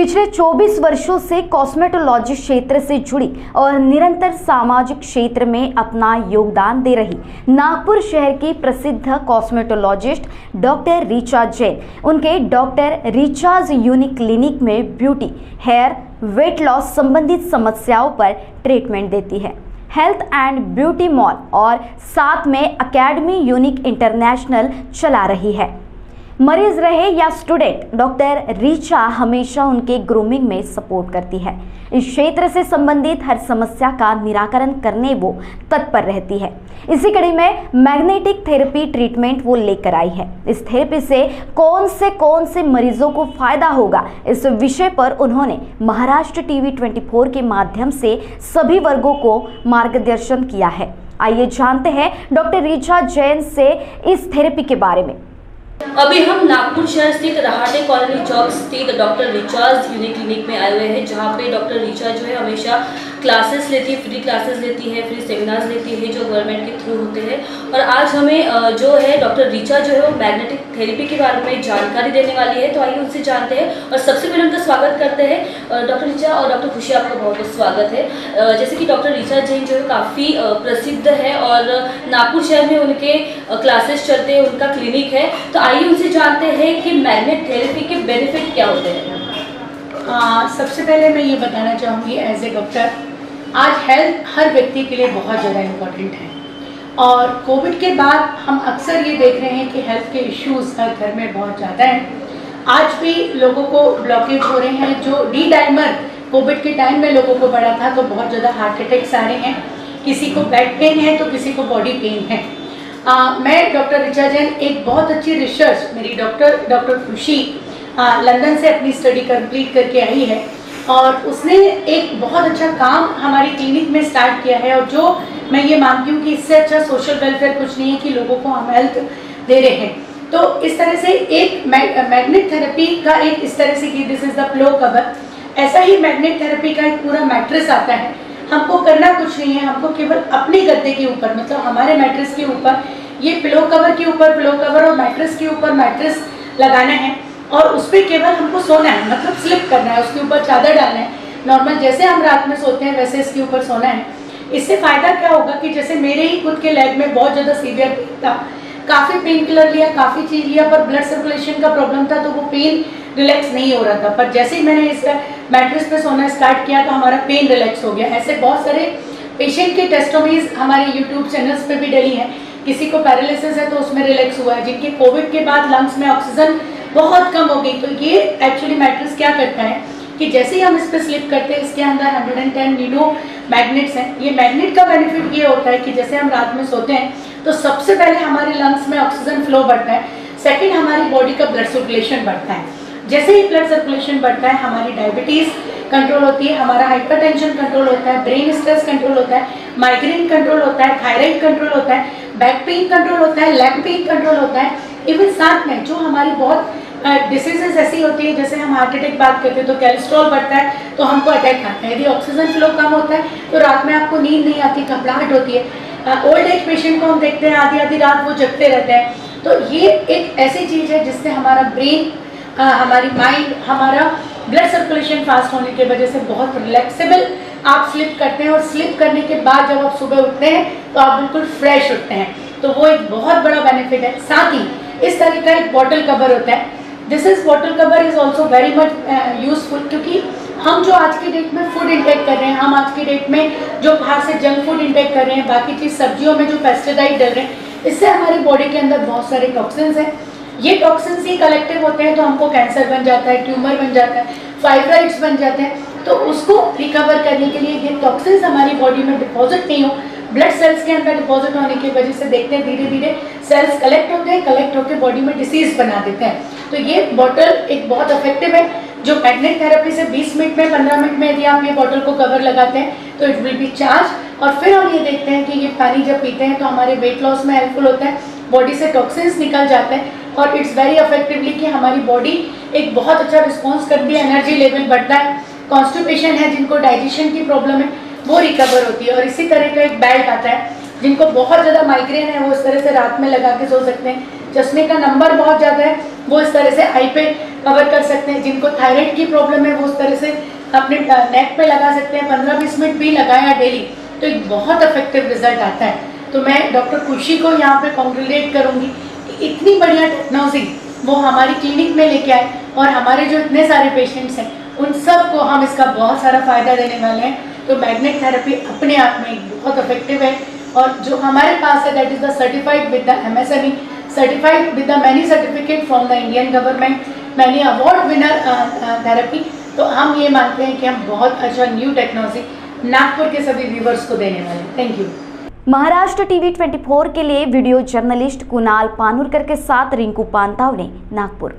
पिछले 24 वर्षों से कॉस्मेटोलॉजी क्षेत्र से जुड़ी और निरंतर सामाजिक क्षेत्र में अपना योगदान दे रही नागपुर शहर की प्रसिद्ध कॉस्मेटोलॉजिस्ट डॉक्टर ऋचा जैन उनके डॉक्टर ऋचाज यूनिक क्लिनिक में ब्यूटी, हेयर, वेट लॉस संबंधित समस्याओं पर ट्रीटमेंट देती है। हेल्थ एंड ब्यूटी मॉल और साथ में एकेडमी यूनिक इंटरनेशनल चला रही है। मरीज रहे या स्टूडेंट, डॉक्टर ऋचा हमेशा उनके ग्रूमिंग में सपोर्ट करती है। इस क्षेत्र से संबंधित हर समस्या का निराकरण करने वो तत्पर रहती है। इसी कड़ी में मैग्नेटिक थेरेपी ट्रीटमेंट वो लेकर आई है। इस थेरेपी से कौन से मरीजों को फायदा होगा, इस विषय पर उन्होंने महाराष्ट्र टीवी 24 के माध्यम से सभी वर्गों को मार्गदर्शन किया है। आइए जानते हैं डॉक्टर ऋचा जैन से इस थेरेपी के बारे में। अभी हम नागपुर शहर स्थित रहाटे कॉलोनी चौक स्थित डॉक्टर ऋचाज यूनिक क्लिनिक में आए हुए हैं, जहां पे डॉक्टर ऋचा जो है हमेशा क्लासेस लेती है, फ्री क्लासेस लेती है, फ्री सेमिनार्स लेती है जो गवर्नमेंट के थ्रू होते हैं। और आज हमें जो है डॉक्टर ऋचा जो है वो मैग्नेटिक थेरेपी के बारे में जानकारी देने वाली है। तो आइए उनसे जानते हैं। और सबसे पहले उनका स्वागत करते हैं डॉक्टर ऋचा और डॉक्टर खुशी, आपका बहुत बहुत स्वागत है। जैसे कि डॉक्टर ऋचा जैन जो है काफ़ी प्रसिद्ध है और नागपुर शहर में उनके क्लासेस चलते हैं, उनका क्लिनिक है। तो आइए उनसे जानते हैं कि मैग्नेट थेरेपी के बेनिफिट क्या होते हैं। सबसे पहले मैं ये बताना चाहूँगी एज ए डॉक्टर, आज हेल्थ हर व्यक्ति के लिए बहुत ज़्यादा इम्पोर्टेंट है। और कोविड के बाद हम अक्सर ये देख रहे हैं कि हेल्थ के इश्यूज हर घर में बहुत ज़्यादा हैं। आज भी लोगों को ब्लॉकेज हो रहे हैं। जो डी डाइमर कोविड के टाइम में लोगों को बढ़ा था तो बहुत ज़्यादा हार्ट अटैक्स आ रहे हैं, किसी को बैक पेन है तो किसी को बॉडी पेन है। मैं डॉक्टर ऋचा जैन एक बहुत अच्छी रिसर्च मेरी डॉक्टर खुशी लंदन से अपनी स्टडी कंप्लीट करके आई है और उसने एक बहुत अच्छा काम हमारी क्लिनिक में स्टार्ट किया है। और जो मैं ये मानती हूँ कि इससे अच्छा सोशल वेलफेयर कुछ नहीं है कि लोगों को हम हेल्थ दे रहे हैं। तो इस तरह से एक मैग्नेट थेरेपी का एक इस तरह से कि this is the pillow cover, ऐसा ही मैग्नेट थेरेपी का एक पूरा मैट्रेस आता है। हमको करना कुछ नहीं है, हमको केवल अपने गद्दे के ऊपर, मतलब हमारे मैट्रेस के ऊपर, ये पिलो कवर के ऊपर पिलो कवर और मैट्रेस के ऊपर मैट्रेस लगाना है और उस पर केवल हमको सोना है, मतलब स्लिप करना है, उसके ऊपर चादर डालना है। नॉर्मल जैसे हम रात में सोते हैं वैसे इसके ऊपर सोना है। इससे फ़ायदा क्या होगा कि जैसे मेरे ही खुद के लेग में बहुत ज़्यादा सीवियर पेन था, काफ़ी पेन किलर लिया, काफ़ी चीज़ लिया, पर ब्लड सर्कुलेशन का प्रॉब्लम था तो वो पेन रिलैक्स नहीं हो रहा था। पर जैसे ही मैंने इस मैट्रेस पे सोना स्टार्ट किया तो हमारा पेन रिलैक्स हो गया। ऐसे बहुत सारे पेशेंट की टेस्टोमीज हमारे यूट्यूब चैनल्स पे भी डली हैं। किसी को पैरालिसिस है तो उसमें रिलैक्स हुआ है, जिनके कोविड के बाद लंग्स में ऑक्सीजन बहुत कम हो गई। तो ये एक्चुअली मैट्रेस क्या करता है कि जैसे ही हम इस पर स्लिप करते हैं, इसके अंदर 110 नीडो मैग्नेट्स हैं। ये मैग्नेट का बेनिफिट ये होता है कि जैसे हम रात में सोते हैं तो सबसे पहले हमारे लंग्स में ऑक्सीजन फ्लो बढ़ता है, सेकेंड हमारी बॉडी का ब्लड सर्कुलेशन बढ़ता है। जैसे ही ब्लड सर्कुलेशन बढ़ता है हमारी डायबिटीज़ कंट्रोल होती है, हमारा हाइपरटेंशन कंट्रोल होता है, ब्रेन स्ट्रेस कंट्रोल होता है, माइग्रेन कंट्रोल होता है, थायराइड कंट्रोल होता है, बैक पेन कंट्रोल होता है, लेग पेन कंट्रोल होता है। इवन साथ में जो हमारी बहुत डिसीजेस ऐसी होती है, जैसे हम हार्ट अटैक बात करते हैं तो कोलेस्ट्रॉल बढ़ता है तो हमको अटैक आता है। यदि ऑक्सीजन फ्लो कम होता है तो रात में आपको नींद नहीं आती, घबराहट होती है। ओल्ड एज पेशेंट को हम देखते हैं आधी रात वो जगते रहते हैं। तो ये एक ऐसी चीज़ है जिससे हमारा ब्रेन, हमारी माइंड, हमारा ब्लड सर्कुलेशन फास्ट होने की वजह से बहुत रिलैक्सेबल आप स्लिप करते हैं। और स्लिप करने के बाद जब आप सुबह उठते हैं तो आप बिल्कुल फ्रेश उठते हैं। तो वो एक बहुत बड़ा बेनिफिट है। साथ ही इस तरह का एक बॉटल कवर होता है। This is bottle cover is also very much useful, क्योंकि हम जो आज की डेट में फूड इंटेक कर रहे हैं, हम आज की डेट में जो बाहर से जंक फूड इंटेक कर रहे हैं, बाकी चीज़ सब्जियों में जो पेस्टिसाइड डल रहे हैं, इससे हमारी बॉडी के अंदर बहुत सारे टॉक्सिन्स हैं। ये टॉक्सिन्स ही कलेक्टिव होते हैं तो हमको कैंसर बन जाता है, ट्यूमर बन जाता है, फाइब्राइड्स बन जाते हैं। तो उसको रिकवर करने के लिए ये टॉक्सिन्स हमारी बॉडी में डिपॉजिट नहीं हो, ब्लड सेल्स के अंदर डिपॉजिट होने की वजह से देखते हैं धीरे धीरे सेल्स कलेक्ट होते हैं, कलेक्ट होकर बॉडी में डिसीज बना देते हैं। तो ये बॉटल एक बहुत इफेक्टिव है, जो मैग्नेट थेरेपी से 20 मिनट में 15 मिनट में यदि आप ये बॉटल को कवर लगाते हैं तो इट विल बी चार्ज। और फिर हम ये देखते हैं कि ये पानी जब पीते हैं तो हमारे वेट लॉस में हेल्पफुल होता है, बॉडी से टॉक्सिन्स निकल जाते हैं और इट्स वेरी इफेक्टिवली कि हमारी बॉडी एक बहुत अच्छा रिस्पॉन्स करती है, एनर्जी लेवल बढ़ता है। कॉन्स्टिपेशन है, जिनको डाइजेशन की प्रॉब्लम है, वो रिकवर होती है। और इसी तरह का एक बेल्ट आता है, जिनको बहुत ज़्यादा माइग्रेन है वो इस तरह से रात में लगा के सो सकते हैं। चश्मे का नंबर बहुत ज़्यादा है वो इस तरह से आई पे कवर कर सकते हैं। जिनको थायराइड की प्रॉब्लम है वो उस तरह से अपने नेक पे लगा सकते हैं। 15-20 मिनट भी लगाया डेली तो एक बहुत इफेक्टिव रिजल्ट आता है। तो मैं डॉक्टर खुशी को यहाँ पे कॉन्ग्रेचुलेट करूँगी कि इतनी बढ़िया टेक्नोलॉजी वो हमारी क्लिनिक में लेके आए और हमारे जो इतने सारे पेशेंट्स हैं उन सब को हम इसका बहुत सारा फ़ायदा देने वाले हैं। तो मैग्नेट थेरेपी अपने आप में बहुत इफेक्टिव है और जो हमारे पास है that is the certified with the MSME, certified with the many certificate from the Indian government, many award winner therapy. तो हम ये मानते हैं कि हम बहुत अच्छा न्यू टेक्नोलॉजी नागपुर के सभी व्यूवर्स को देने वाले हैं। Thank you. महाराष्ट्र टीवी 24 के लिए वीडियो जर्नलिस्ट कुणाल पानुरकर के साथ रिंकू पांतावने, नागपुर।